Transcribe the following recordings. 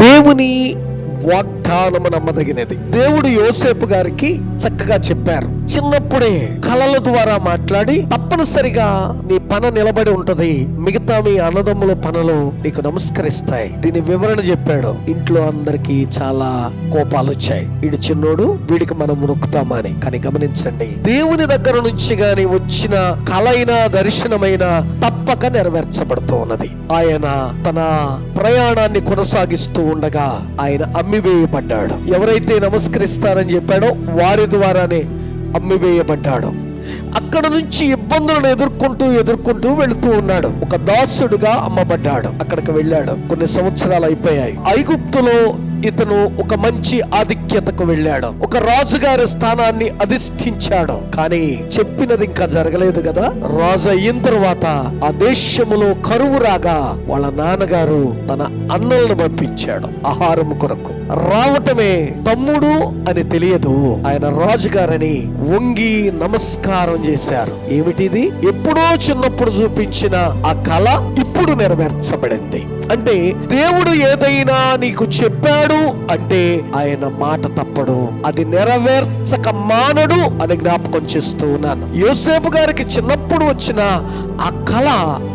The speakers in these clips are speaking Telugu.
దేవుని వాగ్దానము నమ్మదగినది. దేవుడు యోసేపు గారికి చక్కగా చెప్పారు. చిన్నప్పుడే కలల ద్వారా మాట్లాడి తప్పనిసరిగా నీ పన నిలబడి ఉంటది, మిగతా మీ అన్నదమ్ముల పనులు నీకు నమస్కరిస్తాయి. దీని వివరణ చెప్పాడు. ఇంట్లో అందరికి చాలా కోపాలు వచ్చాయి. వీడు చిన్నోడు, వీడికి మనం నొక్కుతామని. కానీ గమనించండి, దేవుని దగ్గర నుంచి గాని వచ్చిన కలైన దర్శనమైన తప్పక నెరవేర్చబడుతూ ఉన్నది. ఆయన తన ప్రయాణాన్ని కొనసాగిస్తూ ఉండగా ఆయన అమ్మివేయబడ్డాడు. ఎవరైతే నమస్కరిస్తారని చెప్పాడో వారి ద్వారానే అమ్మివేయబడ్డాడు. అక్కడ నుంచి ఇబ్బందులను ఎదుర్కొంటూ వెళుతూ ఉన్నాడు. ఒక దాసుడుగా అమ్మబడ్డాడు. అక్కడికి వెళ్ళాడు. కొన్ని సంవత్సరాలు అయిపోయాయి. ఐగుప్తులో ఇతను ఒక మంచి ఆధిక్యతకు వెళ్ళాడు. ఒక రాజుగారి స్థానాన్ని అధిష్ఠించాడు. కానీ చెప్పినది ఇంకా జరగలేదు కదా. రాజు అయిన తర్వాత ఆ దేశములో కరువు రాగా వాళ్ళ నాన్నగారు తన అన్నలను పంపించాడు ఆహారం కొరకు. రావటమే తమ్ముడు అని తెలియదు, ఆయన రాజుగారని వంగి నమస్కారం చేశారు. ఏమిటిది? ఎప్పుడో చిన్నప్పుడు చూపించిన ఆ కళ ఇప్పుడు నెరవేర్చబడింది. అంటే దేవుడు ఏదైనా నీకు చెప్పాడు అంటే ఆయన మాట తప్పడు, అది నెరవేర్చక మానడు అని జ్ఞాపకం చేస్తూ ఉన్నాను. యోసేపు గారికి చిన్నప్పుడు వచ్చిన ఆ కళ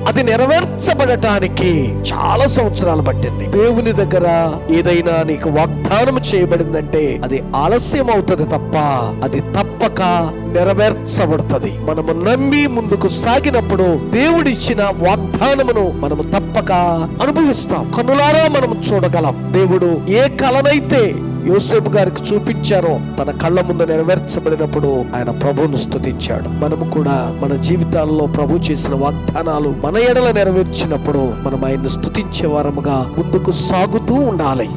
అది నెరవేర్చబడటానికి చాలా సంవత్సరాలు పట్టింది. దేవుని దగ్గర ఏదైనా నీకు వాగ్దానం చేయబడిందంటే అది ఆలస్యం అవుతుంది తప్ప అది తప్పక నెరవేర్చబడుతుంది. మనము నమ్మి ముందుకు సాగినప్పుడు దేవుడిచ్చిన వాగ్దానమును మనము తప్పక అనుభవిస్తాం. కన్నులారా మనం చూడగలం. దేవుడు ఏ కలనైతే యోసేపు గారికి చూపించారో తన కళ్ళ ముందు నెరవేర్చబడినప్పుడు ఆయన ప్రభువును స్తుతించాడు. మనము కూడా మన జీవితాల్లో ప్రభు చేసిన వాగ్దానాలు మన ఎడల నెరవేర్చినప్పుడు మనం ఆయన్ని స్తుతించే వారముగా ముందుకు సాగుతూ ఉండాలి.